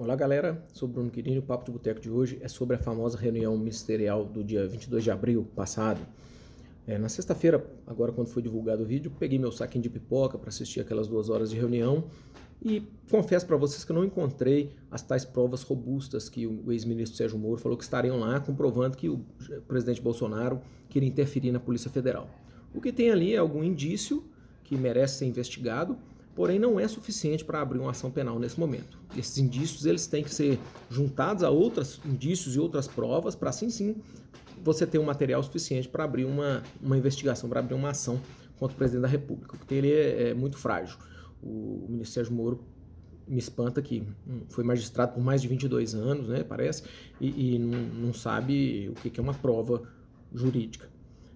Olá galera, sou Bruno Quirino. O Papo de Boteco de hoje é sobre a famosa reunião ministerial do dia 22 de abril passado. Na sexta-feira, agora quando foi divulgado o vídeo, peguei meu saquinho de pipoca para assistir aquelas 2 horas de reunião e confesso para vocês que eu não encontrei as tais provas robustas que o ex-ministro Sérgio Moro falou que estariam lá, comprovando que o presidente Bolsonaro queria interferir na Polícia Federal. O que tem ali é algum indício que merece ser investigado, porém não é suficiente para abrir uma ação penal nesse momento. Esses indícios eles têm que ser juntados a outros indícios e outras provas para assim sim você ter um material suficiente para abrir uma investigação, para abrir uma ação contra o presidente da República, porque ele é muito frágil. O ministro Sérgio Moro me espanta que foi magistrado por mais de 22 anos, né, parece, e não sabe o que é uma prova jurídica.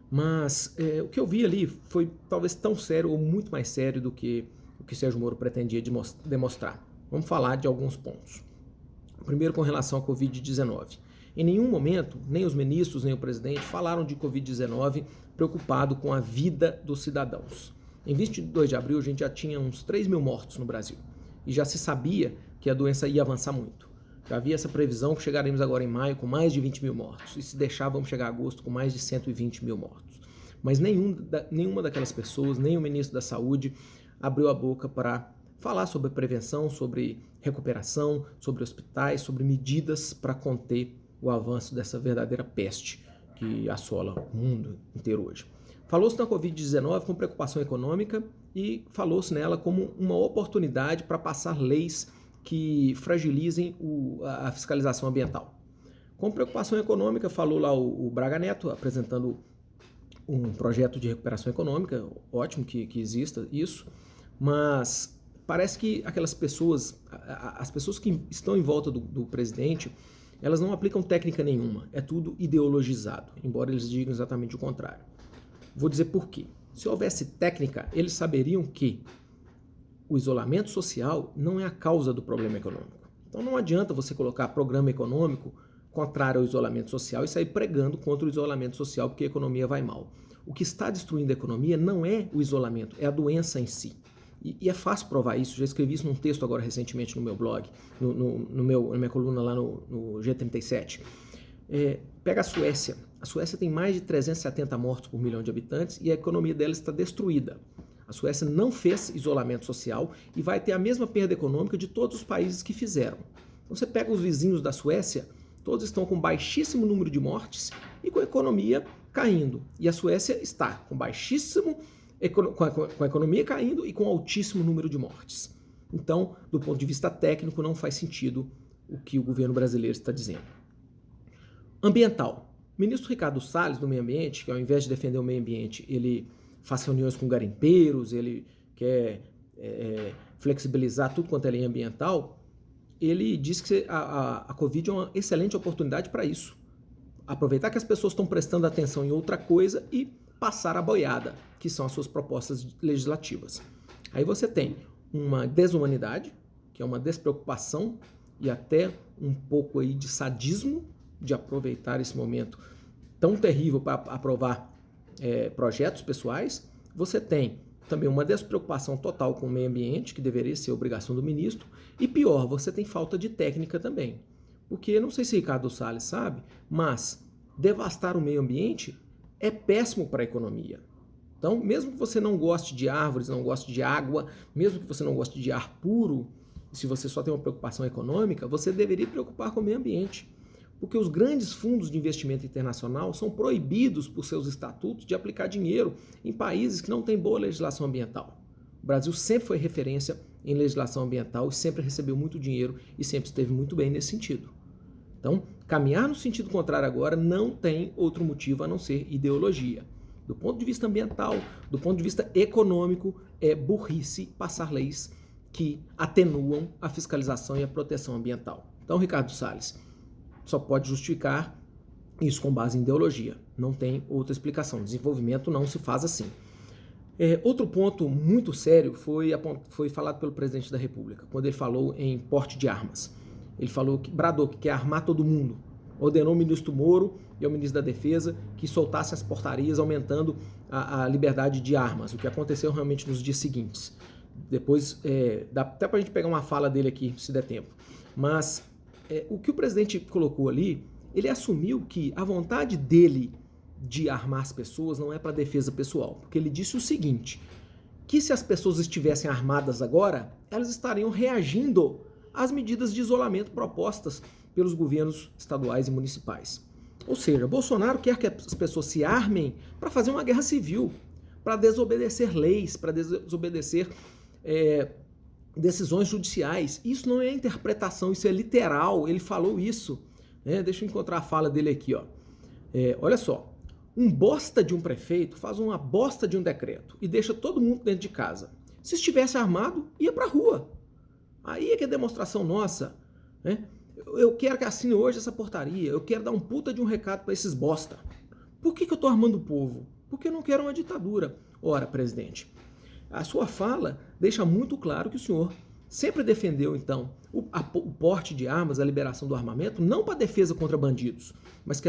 Mas o que eu vi ali foi talvez tão sério ou muito mais sério do que o que Sérgio Moro pretendia demonstrar. Vamos falar de alguns pontos. Primeiro, com relação à Covid-19. Em nenhum momento, nem os ministros, nem o presidente falaram de Covid-19 preocupado com a vida dos cidadãos. Em 22 de abril, a gente já tinha uns 3 mil mortos no Brasil. E já se sabia que a doença ia avançar muito. Já havia essa previsão que chegaremos agora em maio com mais de 20 mil mortos. E se deixar, vamos chegar a agosto com mais de 120 mil mortos. Mas nenhuma daquelas pessoas, nem o ministro da Saúde, abriu a boca para falar sobre prevenção, sobre recuperação, sobre hospitais, sobre medidas para conter o avanço dessa verdadeira peste que assola o mundo inteiro hoje. Falou-se na Covid-19 com preocupação econômica e falou-se nela como uma oportunidade para passar leis que fragilizem a fiscalização ambiental. Com preocupação econômica, falou lá o Braga Neto, apresentando um projeto de recuperação econômica, ótimo que exista isso, mas parece que aquelas pessoas, as pessoas que estão em volta do presidente, elas não aplicam técnica nenhuma, é tudo ideologizado, embora eles digam exatamente o contrário. Vou dizer por quê. Se houvesse técnica, eles saberiam que o isolamento social não é a causa do problema econômico. Então não adianta você colocar programa econômico contrário ao isolamento social e sair pregando contra o isolamento social porque a economia vai mal. O que está destruindo a economia não é o isolamento, é a doença em si. E é fácil provar isso, já escrevi isso num texto agora recentemente no meu blog, na minha coluna lá no G37. Pega a Suécia. A Suécia tem mais de 370 mortos por milhão de habitantes e a economia dela está destruída. A Suécia não fez isolamento social e vai ter a mesma perda econômica de todos os países que fizeram. Então você pega os vizinhos da Suécia, todos estão com baixíssimo número de mortes e com a economia caindo. E a Suécia está com com a economia caindo e com altíssimo número de mortes. Então, do ponto de vista técnico, não faz sentido o que o governo brasileiro está dizendo. Ambiental. O ministro Ricardo Salles, do Meio Ambiente, que ao invés de defender o meio ambiente, ele faz reuniões com garimpeiros, ele quer flexibilizar tudo quanto é lei ambiental, ele diz que a Covid é uma excelente oportunidade para isso. Aproveitar que as pessoas estão prestando atenção em outra coisa e passar a boiada, que são as suas propostas legislativas. Aí você tem uma desumanidade, que é uma despreocupação e até um pouco aí de sadismo de aproveitar esse momento tão terrível para aprovar projetos pessoais. Você tem também uma despreocupação total com o meio ambiente, que deveria ser obrigação do ministro, e pior, você tem falta de técnica também. Porque, não sei se Ricardo Salles sabe, mas devastar o meio ambiente é péssimo para a economia. Então, mesmo que você não goste de árvores, não goste de água, mesmo que você não goste de ar puro, se você só tem uma preocupação econômica, você deveria preocupar com o meio ambiente. Porque os grandes fundos de investimento internacional são proibidos por seus estatutos de aplicar dinheiro em países que não têm boa legislação ambiental. O Brasil sempre foi referência em legislação ambiental e sempre recebeu muito dinheiro e sempre esteve muito bem nesse sentido. Então, caminhar no sentido contrário agora não tem outro motivo a não ser ideologia. Do ponto de vista ambiental, do ponto de vista econômico, é burrice passar leis que atenuam a fiscalização e a proteção ambiental. Então, Ricardo Salles, só pode justificar isso com base em ideologia. Não tem outra explicação. Desenvolvimento não se faz assim. Outro ponto muito sério foi falado pelo presidente da República, quando ele falou em porte de armas. Ele bradou que quer armar todo mundo. Ordenou o ministro Moro e ao ministro da Defesa que soltassem as portarias aumentando a liberdade de armas, o que aconteceu realmente nos dias seguintes. Depois, dá até para a gente pegar uma fala dele aqui, se der tempo. Mas o que o presidente colocou ali, ele assumiu que a vontade dele de armar as pessoas não é para defesa pessoal. Porque ele disse o seguinte, que se as pessoas estivessem armadas agora, elas estariam reagindo às medidas de isolamento propostas pelos governos estaduais e municipais. Ou seja, Bolsonaro quer que as pessoas se armem para fazer uma guerra civil, para desobedecer leis, para desobedecer decisões judiciais. Isso não é interpretação, isso é literal, ele falou isso. Deixa eu encontrar a fala dele aqui. Olha só, um bosta de um prefeito faz uma bosta de um decreto e deixa todo mundo dentro de casa. Se estivesse armado, ia para a rua. Aí é que é demonstração nossa. Eu quero que assine hoje essa portaria, eu quero dar um puta de um recado para esses bosta. Por que eu estou armando o povo? Porque eu não quero uma ditadura. Ora, presidente, a sua fala deixa muito claro que o senhor sempre defendeu, então, o porte de armas, a liberação do armamento, não para defesa contra bandidos, mas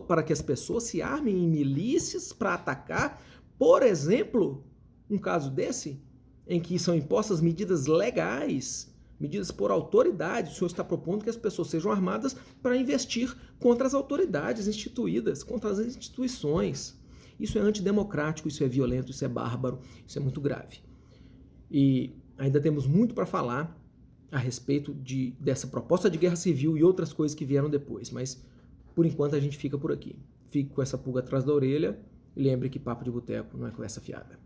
para que as pessoas se armem em milícias para atacar, por exemplo, um caso desse, em que são impostas medidas legais, medidas por autoridade. O senhor está propondo que as pessoas sejam armadas para investir contra as autoridades instituídas, contra as instituições. Isso é antidemocrático, isso é violento, isso é bárbaro, isso é muito grave. E ainda temos muito para falar a respeito dessa proposta de guerra civil e outras coisas que vieram depois, mas por enquanto a gente fica por aqui. Fique com essa pulga atrás da orelha e lembre que papo de boteco não é conversa fiada.